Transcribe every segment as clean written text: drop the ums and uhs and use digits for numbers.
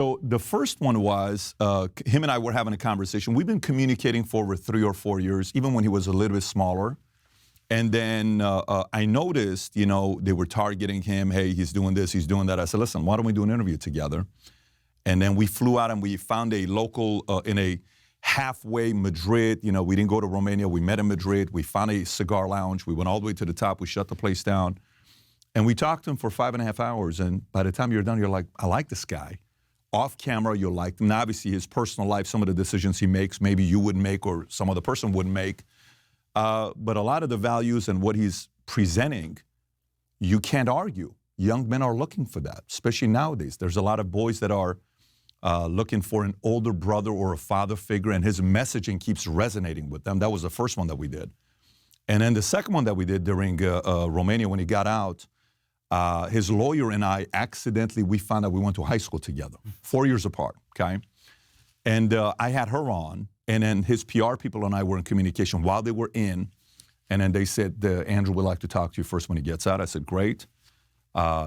So the first one was, him and I were having a conversation. We've been communicating for over 3 or 4 years, even when he was a little bit smaller. And then I noticed, they were targeting him. Hey, he's doing this, he's doing that. I said, listen, why don't we do an interview together? And then we flew out and we found a local in a halfway Madrid. We didn't go to Romania. We met in Madrid. We found a cigar lounge. We went all the way to the top. We shut the place down. And we talked to him for 5.5 hours. And by the time you're done, you're like, I like this guy. Off camera, you'll like him. Now, obviously, his personal life, some of the decisions he makes, maybe you wouldn't make or some other person wouldn't make. But a lot of the values and what he's presenting, you can't argue. Young men are looking for that, especially nowadays. There's a lot of boys that are looking for an older brother or a father figure, and his messaging keeps resonating with them. That was the first one that we did. And then the second one that we did during Romania, when he got out, his lawyer and I we found out we went to high school together, 4 years apart, okay? And I had her on, and then his PR people and I were in communication while they were in, and then they said, Andrew would like to talk to you first when he gets out. I said, great.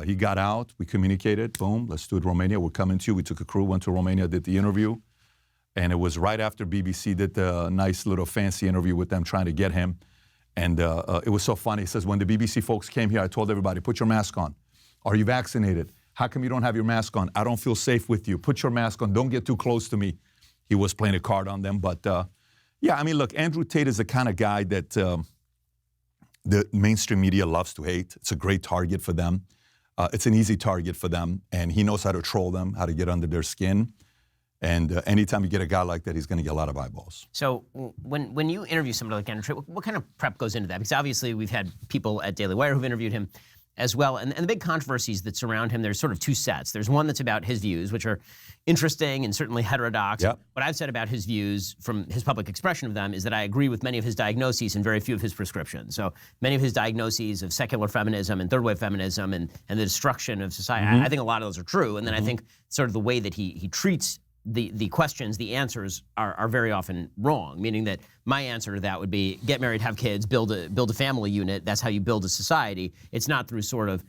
He got out, we communicated, boom, let's do it Romania, we're coming to you. We took a crew, went to Romania, did the interview, and it was right after BBC did the nice little fancy interview with them trying to get him. And it was so funny. He says, when the BBC folks came here, I told everybody, put your mask on. Are you vaccinated? How come you don't have your mask on? I don't feel safe with you. Put your mask on. Don't get too close to me. He was playing a card on them. But yeah, I mean, look, Andrew Tate is the kind of guy that the mainstream media loves to hate. It's a great target for them. It's an easy target for them. And he knows how to troll them, how to get under their skin. And anytime you get a guy like that, he's going to get a lot of eyeballs. So when you interview somebody like Andrew Tate, what kind of prep goes into that? Because obviously we've had people at Daily Wire who've interviewed him as well. And the big controversies that surround him, there's sort of two sets. There's one that's about his views, which are interesting and certainly heterodox. Yep. What I've said about his views from his public expression of them is that I agree with many of his diagnoses and very few of his prescriptions. So many of his diagnoses of secular feminism and third wave feminism and the destruction of society, I think a lot of those are true. And then I think sort of the way that he treats the questions, the answers are very often wrong, meaning that my answer to that would be get married, have kids, build a family unit. That's how you build a society. It's not through sort of,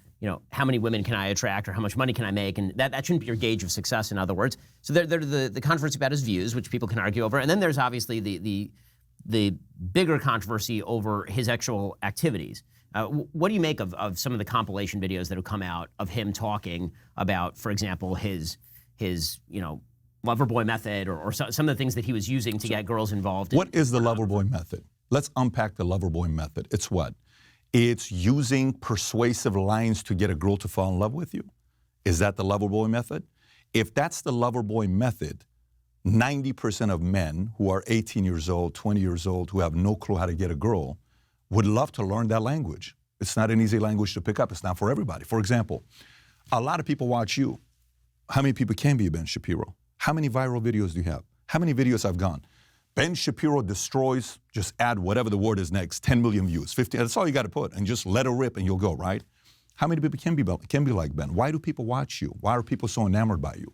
how many women can I attract or how much money can I make? And that shouldn't be your gauge of success, in other words. So there's the controversy about his views, which people can argue over. And then there's obviously the bigger controversy over his actual activities. What do you make of some of the compilation videos that have come out of him talking about, for example, his Loverboy method or some of the things that he was using to get girls involved in? What is the Loverboy method? Let's unpack the Loverboy method. It's what? It's using persuasive lines to get a girl to fall in love with you. Is that the Loverboy method? If that's the Loverboy method, 90% of men who are 18 years old, 20 years old, who have no clue how to get a girl, would love to learn that language. It's not an easy language to pick up. It's not for everybody. For example, a lot of people watch you. How many people can be Ben Shapiro? How many viral videos do you have? How many videos have gone? Ben Shapiro destroys, just add whatever the word is next, 10 million views, 50, that's all you got to put, and just let it rip and you'll go, right? How many people can be like Ben? Why do people watch you? Why are people so enamored by you?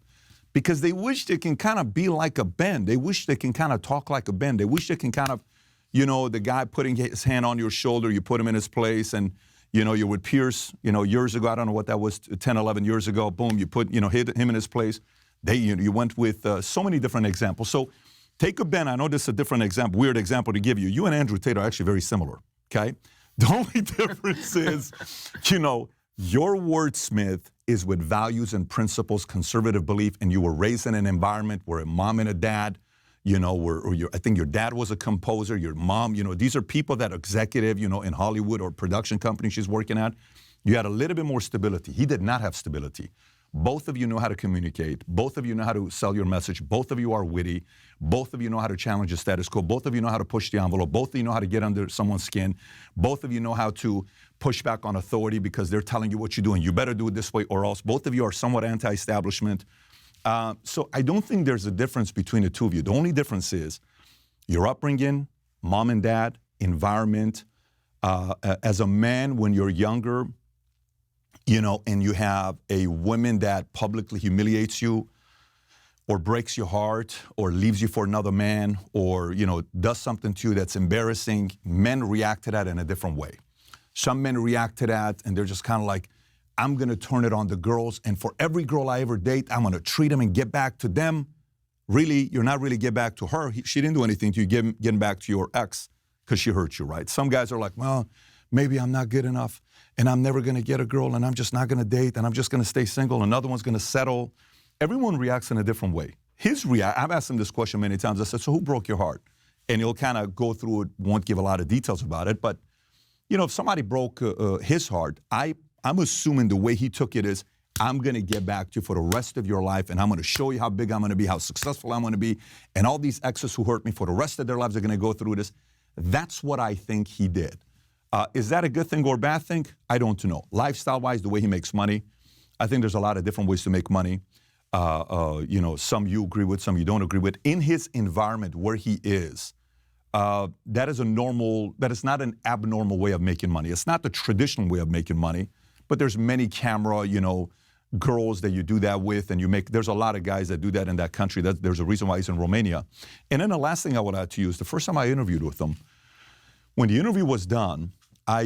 Because they wish they can kind of be like a Ben. They wish they can kind of talk like a Ben. They wish they can kind of, the guy putting his hand on your shoulder, you put him in his place, and you're with Pierce, years ago, I don't know what that was, 10, 11 years ago, boom, you put, hit him in his place. You went with so many different examples. So take a Ben. I know this is a different example, weird example to give you. You and Andrew Tate are actually very similar, okay? The only difference is, your wordsmith is with values and principles, conservative belief, and you were raised in an environment where a mom and a dad, I think your dad was a composer, your mom, these are people that are executive, in Hollywood or production company she's working at. You had a little bit more stability. He did not have stability. Both of you know how to communicate. Both of you know how to sell your message. Both of you are witty. Both of you know how to challenge the status quo. Both of you know how to push the envelope. Both of you know how to get under someone's skin. Both of you know how to push back on authority because they're telling you what you're doing. You better do it this way or else. Both of you are somewhat anti-establishment. So I don't think there's a difference between the two of you. The only difference is your upbringing, mom and dad, environment. As a man, when you're younger, and you have a woman that publicly humiliates you or breaks your heart or leaves you for another man or, does something to you that's embarrassing, men react to that in a different way. Some men react to that and they're just kind of like, I'm going to turn it on the girls, and for every girl I ever date, I'm going to treat them and get back to them. Really, you're not really get back to her. She didn't do anything to you, getting back to your ex because she hurt you, right? Some guys are like, well, maybe I'm not good enough, and I'm never going to get a girl, and I'm just not going to date, and I'm just going to stay single. Another one's going to settle. Everyone reacts in a different way. I've asked him this question many times. I said, so who broke your heart? And he'll kind of go through it, won't give a lot of details about it. But, if somebody broke his heart, I'm assuming the way he took it is, I'm going to get back to you for the rest of your life, and I'm going to show you how big I'm going to be, how successful I'm going to be, and all these exes who hurt me for the rest of their lives are going to go through this. That's what I think he did. Is that a good thing or a bad thing? I don't know. Lifestyle-wise, the way he makes money, I think there's a lot of different ways to make money. Some you agree with, some you don't agree with. In his environment where he is, that is not an abnormal way of making money. It's not the traditional way of making money, but there's many camera, girls that you do that with, and there's a lot of guys that do that in that country. There's a reason why he's in Romania. And then the last thing I would add to you is the first time I interviewed with him, when the interview was done, I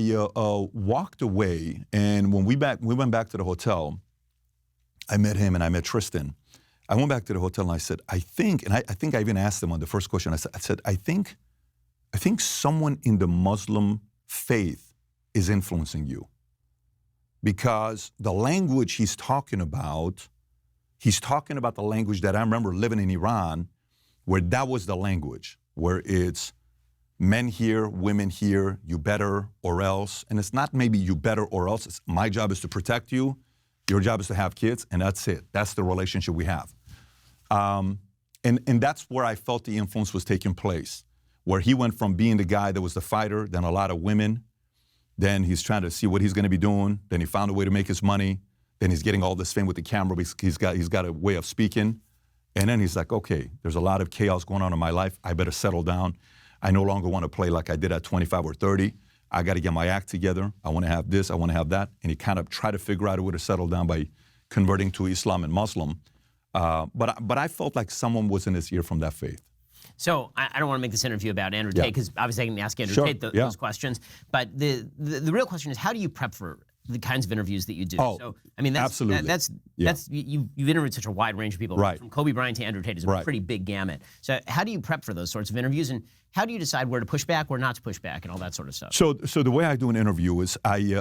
walked away, and when we went back to the hotel, I met him and I met Tristan. I went back to the hotel and I said, I think I even asked him on the first question, I said, I think someone in the Muslim faith is influencing you. Because the language he's talking about the language that I remember living in Iran, where that was the language, where it's men here, women here, you better or else. And it's not maybe you better or else. It's my job is to protect you. Your job is to have kids, and that's it. That's the relationship we have. And that's where I felt the influence was taking place, where he went from being the guy that was the fighter, then a lot of women. Then he's trying to see what he's going to be doing. Then he found a way to make his money. Then he's getting all this fame with the camera because he's got a way of speaking. And then he's like, okay, there's a lot of chaos going on in my life. I better settle down. I no longer want to play like I did at 25 or 30. I got to get my act together. I want to have this. I want to have that. And he kind of tried to figure out a way to settle down by converting to Islam and Muslim. But I felt like someone was in his ear from that faith. So I don't want to make this interview about Andrew Tate, because obviously I can ask Andrew Tate those questions. But the real question is, how do you prep for the kinds of interviews that you do? So, I mean, absolutely. You've interviewed such a wide range of people. Right. From Kobe Bryant to Andrew Tate is a pretty big gamut. So how do you prep for those sorts of interviews, and how do you decide where to push back, where not to push back, and all that sort of stuff? So the way I do an interview is I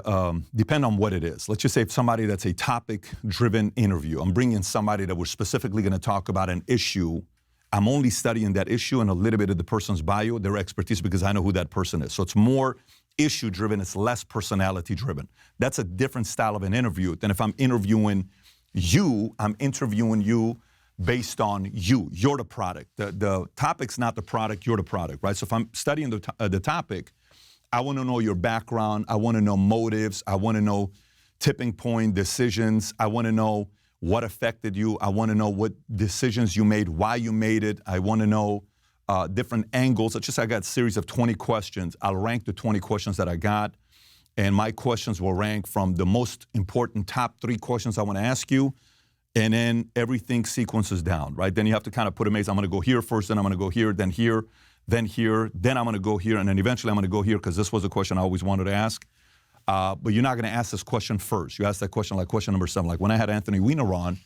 depend on what it is. Let's just say if somebody that's a topic-driven interview, I'm bringing somebody that we're specifically going to talk about an issue. I'm only studying that issue and a little bit of the person's bio, their expertise, because I know who that person is. So it's more issue-driven, it's less personality-driven. That's a different style of an interview than if I'm interviewing you, I'm interviewing you based on you. You're the product. The topic's not the product, you're the product, right? So if I'm studying the topic, I want to know your background, I want to know motives, I want to know tipping point decisions, I want to know what affected you. I want to know what decisions you made, why you made it. I want to know different angles. It's just I got a series of 20 questions. I'll rank the 20 questions that I got, and my questions will rank from the most important top 3 questions I want to ask you, and then everything sequences down, right? Then you have to kind of put a maze. I'm going to go here first, then I'm going to go here, then here, then here, then I'm going to go here, and then eventually I'm going to go here because this was a question I always wanted to ask. But you're not going to ask this question first. You ask that question like question number 7. Like when I had Anthony Weiner on,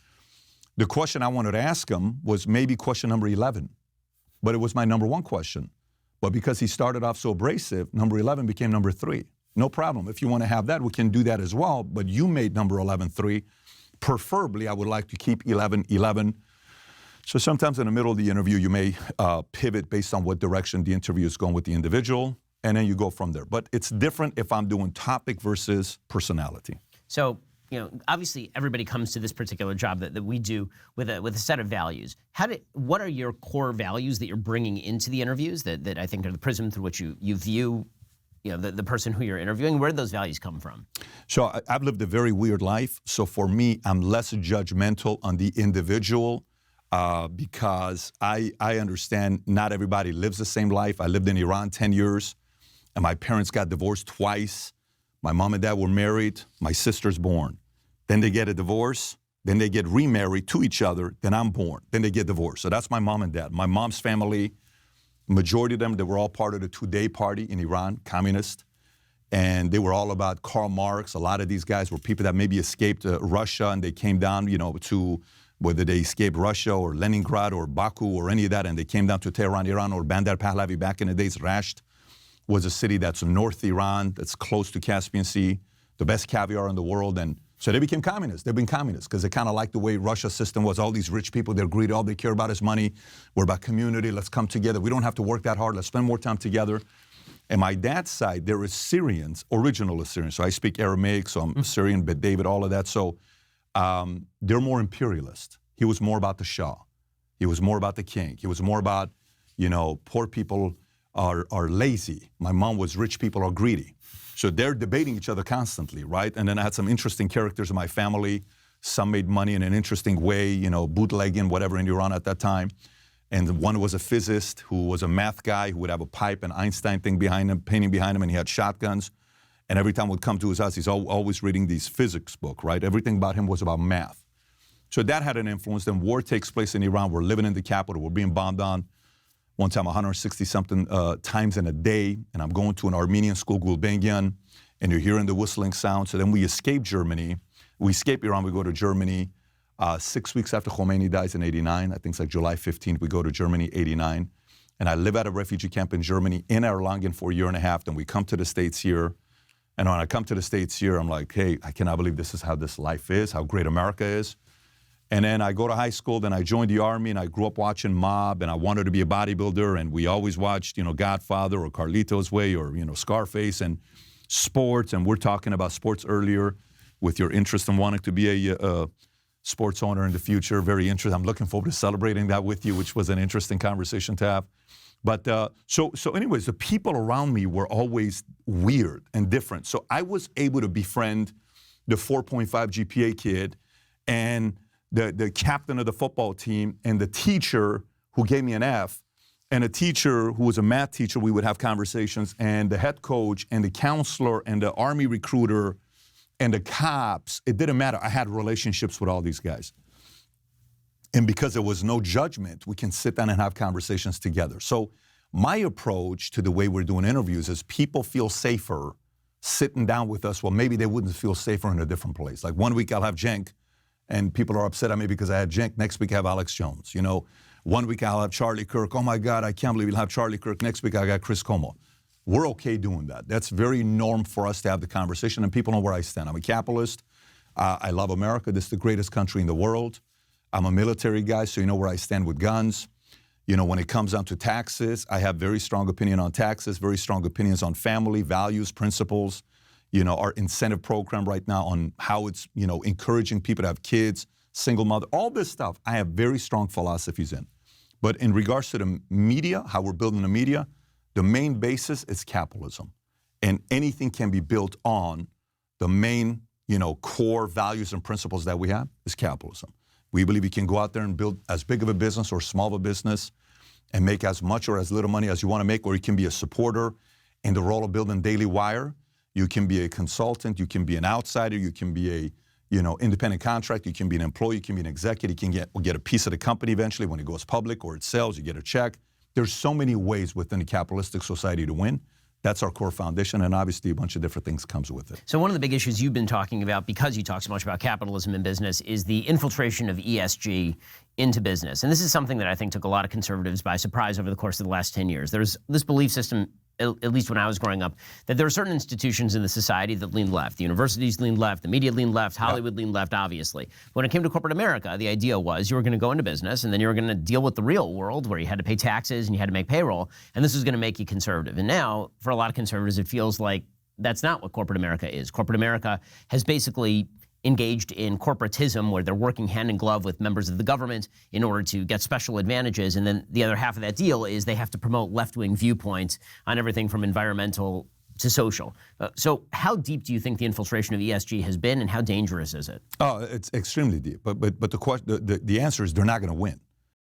the question I wanted to ask him was maybe question number 11. But it was my number 1 question. But because he started off so abrasive, number 11 became number 3. No problem. If you want to have that, we can do that as well. But you made number 11 3. Preferably, I would like to keep 11 11. So sometimes in the middle of the interview, you may pivot based on what direction the interview is going with the individual. And then you go from there. But it's different if I'm doing topic versus personality. So, obviously everybody comes to this particular job that we do with a set of values. What are your core values that you're bringing into the interviews that I think are the prism through which you view the person who you're interviewing? Where do those values come from? So I've lived a very weird life. So for me, I'm less judgmental on the individual because I understand not everybody lives the same life. I lived in Iran 10 years. And my parents got divorced twice. My mom and dad were married. My sister's born. Then they get a divorce. Then they get remarried to each other. Then I'm born. Then they get divorced. So that's my mom and dad. My mom's family, majority of them, they were all part of the Today party in Iran, communist. And they were all about Karl Marx. A lot of these guys were people that maybe escaped Russia, and they came down, to whether they escaped Russia or Leningrad or Baku or any of that, and they came down to Tehran, Iran, or Bandar Pahlavi back in the days. Rasht was a city that's in North Iran, that's close to Caspian Sea, the best caviar in the world. And so they became communists. They've been communists because they kind of like the way Russia's system was. All these rich people, they're greedy. All they care about is money. We're about community. Let's come together. We don't have to work that hard. Let's spend more time together. And my dad's side, there is Syrians, original Assyrians. So I speak Aramaic, so I'm Syrian, but David, all of that. So they're more imperialist. He was more about the Shah. He was more about the king. He was more about, poor people are lazy. My mom was rich people are greedy. So they're debating each other constantly, right? And then I had some interesting characters in my family. Some made money in an interesting way, bootlegging, whatever in Iran at that time. And one was a physicist who was a math guy who would have a pipe and Einstein thing behind him, painting behind him, and he had shotguns. And every time we'd come to his house, he's always reading these physics book, right? Everything about him was about math. So that had an influence. Then war takes place in Iran. We're living in the capital. We're being bombed on. One time 160-something times in a day. And I'm going to an Armenian school, Gulbenkian, and you're hearing the whistling sound. So then we escape Germany. We escape Iran. We go to Germany. 6 weeks after Khomeini dies in 89, I think it's like July 15th, we go to Germany, 89. And I live at a refugee camp in Germany, in Erlangen for a year and a half. Then we come to the States here. And when I come to the States here, I'm like, hey, I cannot believe this is how this life is, how great America is. And then I go to high school, then I joined the Army, and I grew up watching Mob, and I wanted to be a bodybuilder. And we always watched, Godfather or Carlito's Way or, Scarface and sports. And we're talking about sports earlier with your interest in wanting to be a sports owner in the future. Very interesting. I'm looking forward to celebrating that with you, which was an interesting conversation to have. But so anyways, the people around me were always weird and different. So I was able to befriend the 4.5 GPA kid and the captain of the football team and the teacher who gave me an F and a teacher who was a math teacher. We would have conversations, and the head coach and the counselor and the Army recruiter and the cops. It didn't matter. I had relationships with all these guys. And because there was no judgment, we can sit down and have conversations together. So my approach to the way we're doing interviews is people feel safer sitting down with us. Well, maybe they wouldn't feel safer in a different place. Like one week I'll have Cenk, and people are upset at me because I had Cenk. Next week I have Alex Jones. 1 week I'll have Charlie Kirk. Oh my God, I can't believe we'll have Charlie Kirk. Next week I got Chris Como. We're okay doing that. That's very norm for us to have the conversation, and people know where I stand. I'm a capitalist. I love America. This is the greatest country in the world. I'm a military guy, so you know where I stand with guns. When it comes down to taxes, I have very strong opinion on taxes, very strong opinions on family, values, principles. Our incentive program right now on how it's, encouraging people to have kids, single mother, all this stuff, I have very strong philosophies in. But in regards to the media, how we're building the media, the main basis is capitalism. And anything can be built on the main, core values and principles that we have is capitalism. We believe you can go out there and build as big of a business or small of a business and make as much or as little money as you want to make, or you can be a supporter in the role of building Daily Wire. You can be a consultant, you can be an outsider, you can be a independent contractor, you can be an employee, you can be an executive, you can get a piece of the company eventually when it goes public or it sells, you get a check. There's so many ways within a capitalistic society to win. That's our core foundation, and obviously a bunch of different things comes with it. So one of the big issues you've been talking about, because you talk so much about capitalism in business, is the infiltration of ESG into business. And this is something that I think took a lot of conservatives by surprise over the course of the last 10 years. There's this belief system, at least when I was growing up, that there are certain institutions in the society that lean left. The universities lean left, the media lean left, Hollywood lean left, obviously. When it came to corporate America, the idea was you were going to go into business and then you were going to deal with the real world where you had to pay taxes and you had to make payroll, and this was going to make you conservative. And now, for a lot of conservatives, it feels like that's not what corporate America is. Corporate America has basically engaged in corporatism where they're working hand in glove with members of the government in order to get special advantages. And then the other half of that deal is they have to promote left-wing viewpoints on everything from environmental to social. So how deep do you think the infiltration of ESG has been, and how dangerous is it? Oh, it's extremely deep. But the answer is they're not going to win.